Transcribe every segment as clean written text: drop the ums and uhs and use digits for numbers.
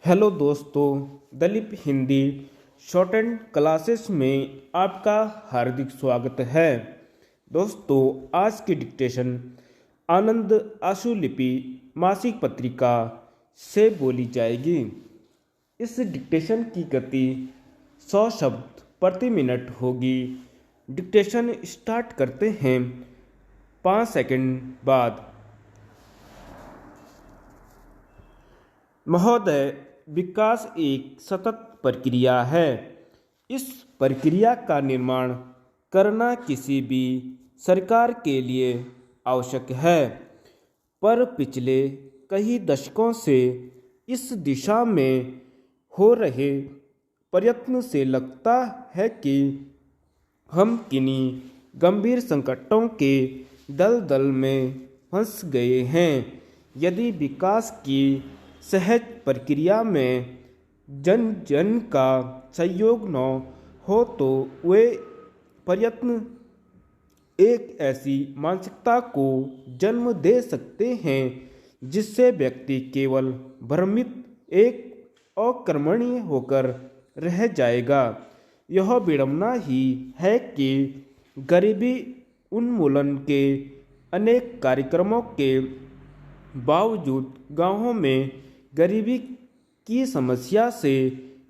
Hello दोस्तों, Dalip Hindi short and classes में आपका हार्दिक स्वागत है। दोस्तों, आज की डिक्टेशन आनंद आशुलिपि मासिक पत्रिका से बोली जाएगी। इस डिक्टेशन की गति 100 शब्द प्रति मिनट होगी। डिक्टेशन स्टार्ट करते हैं 5 सेकंड बाद। महोदय, विकास एक सतत प्रक्रिया है। इस प्रक्रिया का निर्माण करना किसी भी सरकार के लिए आवश्यक है, पर पिछले कई दशकों से इस दिशा में हो रहे प्रयत्न से लगता है कि हम किन्हीं गंभीर संकटों के दलदल में फंस गए हैं। यदि विकास की सहज प्रक्रिया में जन जन का सहयोग न हो तो वे प्रयत्न एक ऐसी मानसिकता को जन्म दे सकते हैं जिससे व्यक्ति केवल भ्रमित एक अकर्मण्य होकर रह जाएगा। यह विडंबना ही है कि गरीबी उन्मूलन के अनेक कार्यक्रमों के बावजूद गांवों में गरीबी की समस्या से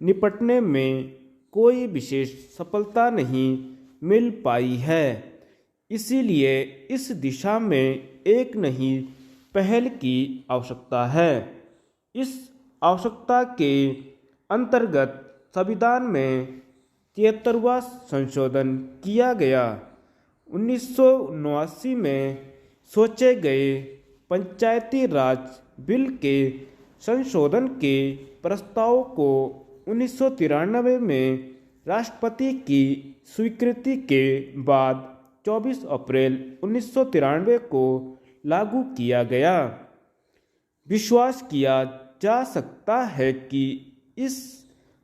निपटने में कोई विशेष सफलता नहीं मिल पाई है। इसीलिए इस दिशा में एक नई पहल की आवश्यकता है। इस आवश्यकता के अंतर्गत संविधान में 73वां संशोधन किया गया। 1979 में सोचे गए पंचायती राज बिल के संशोधन के प्रस्ताव को 1993 में राष्ट्रपति की स्वीकृति के बाद 24 अप्रैल 1993 को लागू किया गया। विश्वास किया जा सकता है कि इस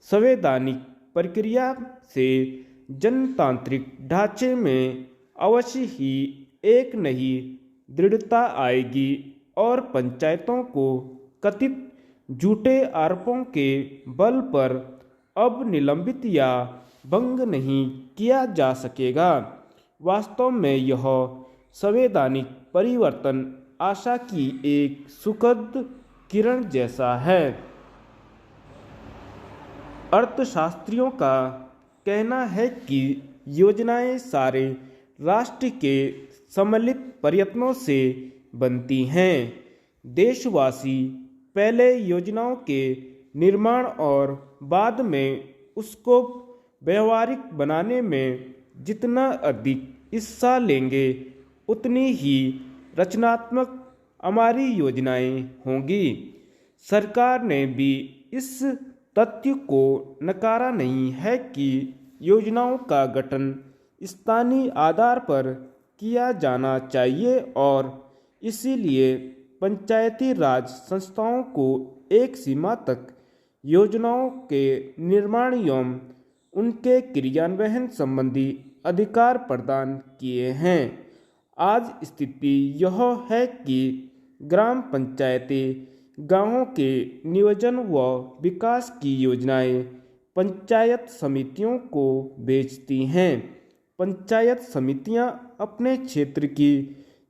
संवैधानिक प्रक्रिया से जनतांत्रिक ढांचे में अवश्य ही एक नई दृढ़ता आएगी और पंचायतों को कथित झूठे आरोपों के बल पर अब निलंबित या भंग नहीं किया जा सकेगा। वास्तव में यह संवैधानिक परिवर्तन आशा की एक सुखद किरण जैसा है। अर्थशास्त्रियों का कहना है कि योजनाएं सारे राष्ट्र के सम्मिलित प्रयत्नों से बनती हैं। देशवासी पहले योजनाओं के निर्माण और बाद में उसको व्यवहारिक बनाने में जितना अधिक हिस्सा लेंगे, उतनी ही रचनात्मक हमारी योजनाएं होंगी। सरकार ने भी इस तथ्य को नकारा नहीं है कि योजनाओं का गठन स्थानीय आधार पर किया जाना चाहिए और इसीलिए पंचायती राज संस्थाओं को एक सीमा तक योजनाओं के निर्माण एवं उनके क्रियान्वयन संबंधी अधिकार प्रदान किए हैं। आज स्थिति यह है कि ग्राम पंचायतें गांवों के नियोजन व विकास की योजनाएं पंचायत समितियों को भेजती हैं। पंचायत समितियां अपने क्षेत्र की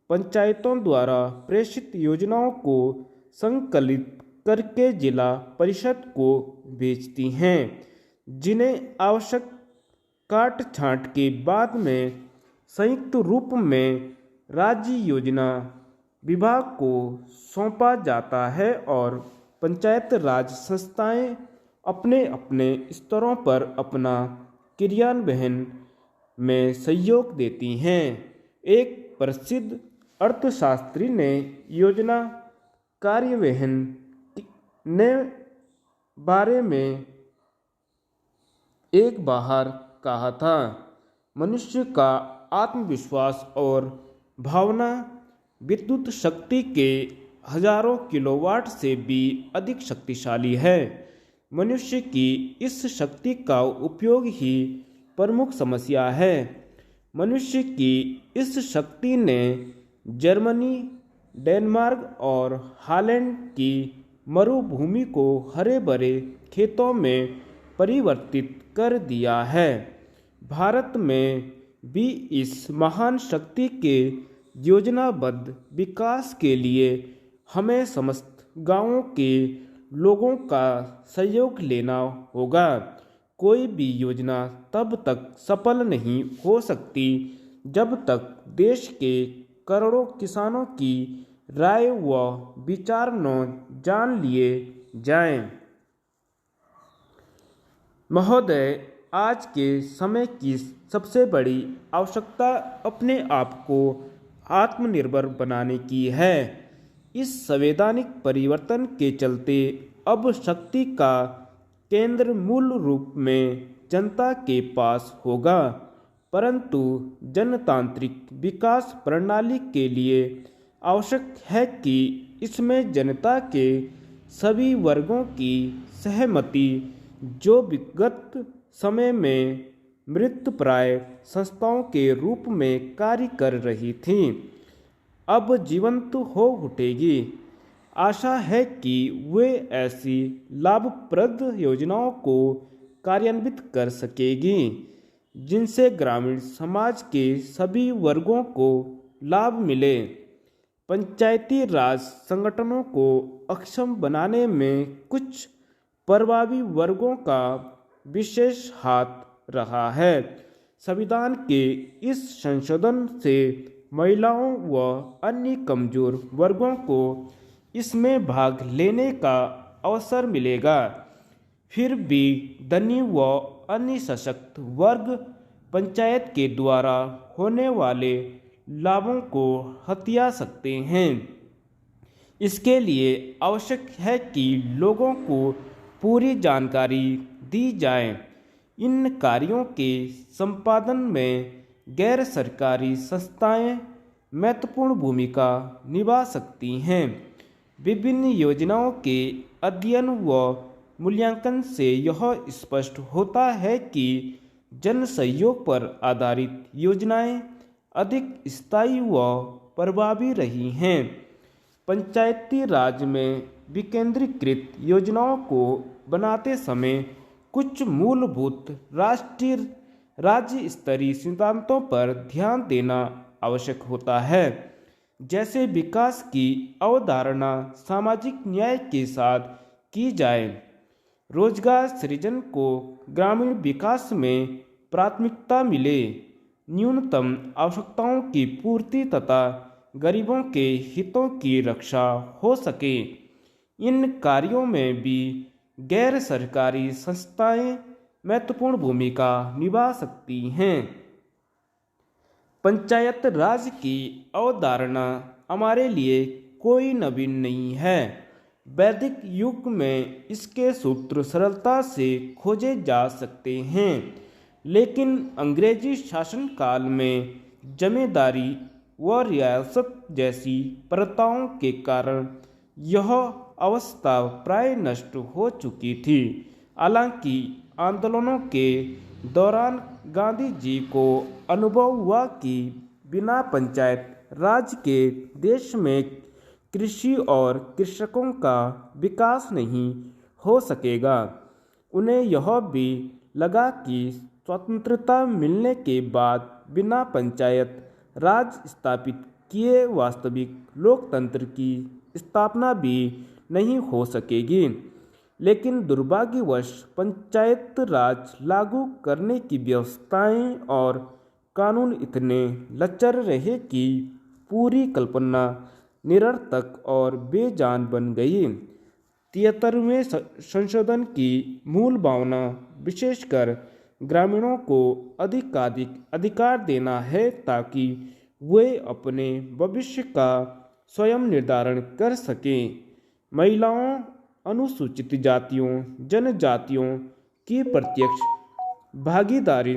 पंचायतों द्वारा प्रेषित योजनाओं को संकलित करके जिला परिषद को भेजती हैं, जिन्हें आवश्यक काट छांट के बाद में संयुक्त रूप में राज्य योजना विभाग को सौंपा जाता है और पंचायत राज संस्थाएं अपने अपने स्तरों पर अपना क्रियान्वयन में सहयोग देती हैं। एक प्रसिद्ध अर्थशास्त्री ने योजना कार्यान्वयन ने बारे में एक बार कहा था, मनुष्य का आत्मविश्वास और भावना विद्युत शक्ति के हजारों किलोवाट से भी अधिक शक्तिशाली है। मनुष्य की इस शक्ति का उपयोग ही प्रमुख समस्या है। मनुष्य की इस शक्ति ने जर्मनी, डेनमार्क और हॉलैंड की मरुभूमि को हरे भरे खेतों में परिवर्तित कर दिया है। भारत में भी इस महान शक्ति के योजनाबद्ध विकास के लिए हमें समस्त गांवों के लोगों का सहयोग लेना होगा। कोई भी योजना तब तक सफल नहीं हो सकती जब तक देश के करोड़ों किसानों की राय व विचार न जान लिए जाएं। महोदय, आज के समय की सबसे बड़ी आवश्यकता अपने आप को आत्मनिर्भर बनाने की है। इस संवैधानिक परिवर्तन के चलते अब शक्ति का केंद्र मूल रूप में जनता के पास होगा, परंतु जनतांत्रिक विकास प्रणाली के लिए आवश्यक है कि इसमें जनता के सभी वर्गों की सहमति, जो विगत समय में मृतप्राय संस्थाओं के रूप में कार्य कर रही थी, अब जीवंत हो उठेगी। आशा है कि वे ऐसी लाभप्रद योजनाओं को कार्यान्वित कर सकेगी जिनसे ग्रामीण समाज के सभी वर्गों को लाभ मिले। पंचायती राज संगठनों को अक्षम बनाने में कुछ प्रभावी वर्गों का विशेष हाथ रहा है। संविधान के इस संशोधन से महिलाओं व अन्य कमजोर वर्गों को इसमें भाग लेने का अवसर मिलेगा। फिर भी धनी व अन्य सशक्त वर्ग पंचायत के द्वारा होने वाले लाभों को हथिया सकते हैं। इसके लिए आवश्यक है कि लोगों को पूरी जानकारी दी जाए। इन कार्यों के संपादन में गैर सरकारी संस्थाएं महत्वपूर्ण भूमिका निभा सकती हैं। विभिन्न योजनाओं के अध्ययन व मूल्यांकन से यह स्पष्ट होता है कि जन सहयोग पर आधारित योजनाएं अधिक स्थायी व प्रभावी रही हैं। पंचायती राज में विकेंद्रीकृत योजनाओं को बनाते समय कुछ मूलभूत राष्ट्रीय राज्य स्तरीय सिद्धांतों पर ध्यान देना आवश्यक होता है, जैसे विकास की अवधारणा सामाजिक न्याय के साथ की जाए, रोजगार सृजन को ग्रामीण विकास में प्राथमिकता मिले, न्यूनतम आवश्यकताओं की पूर्ति तथा गरीबों के हितों की रक्षा हो सके। इन कार्यों में भी गैर सरकारी संस्थाएं महत्वपूर्ण भूमिका निभा सकती हैं। पंचायत राज की अवधारणा हमारे लिए कोई नवीन नहीं है। वैदिक युग में इसके सूत्र सरलता से खोजे जा सकते हैं, लेकिन अंग्रेजी शासनकाल में जमींदारी व रियासत जैसी प्रथाओं के कारण यह अवस्था प्राय नष्ट हो चुकी थी। हालांकि आंदोलनों के दौरान गांधी जी को अनुभव हुआ कि बिना पंचायत राज के देश में कृषि और कृषकों का विकास नहीं हो सकेगा। उन्हें यह भी लगा कि स्वतंत्रता मिलने के बाद बिना पंचायत राज स्थापित किए वास्तविक लोकतंत्र की स्थापना भी नहीं हो सकेगी। लेकिन दुर्भाग्यवश पंचायत राज लागू करने की व्यवस्थाएं और कानून इतने लचर रहे कि पूरी कल्पना निरर्थक और बेजान बन गई। 73वें संशोधन की मूल भावना विशेषकर ग्रामीणों को अधिकाधिक अधिकार देना है, ताकि वे अपने भविष्य का स्वयं निर्धारण कर सकें। महिलाओं, अनुसूचित जातियों, जनजातियों की प्रत्यक्ष भागीदारी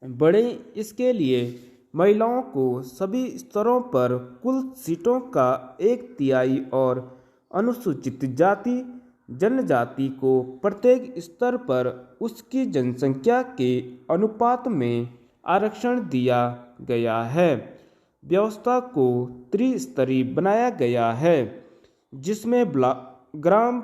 बढ़े। इसके लिए महिलाओं को सभी स्तरों पर कुल सीटों का 1/3 और अनुसूचित जाति जनजाति को प्रत्येक स्तर पर उसकी जनसंख्या के अनुपात में आरक्षण दिया गया है। व्यवस्था को त्रिस्तरीय बनाया गया है, जिसमें ग्राम,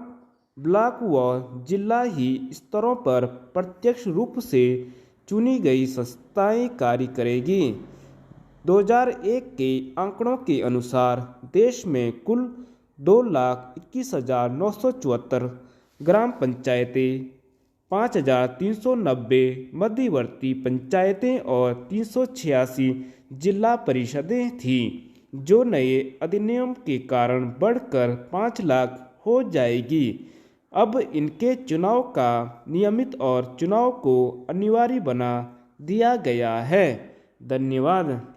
ब्लॉक व जिला ही स्तरों पर प्रत्यक्ष रूप से चुनी गई संस्थाएं कार्य करेगी। 2001 के आंकड़ों के अनुसार देश में कुल 2,21,974 ग्राम पंचायतें, 5,390 मध्यवर्ती पंचायतें और 386 जिला परिषदें थीं, जो नए अधिनियम के कारण बढ़कर 5 लाख हो जाएगी। अब इनके चुनाव का नियमित और चुनाव को अनिवार्य बना दिया गया है। धन्यवाद।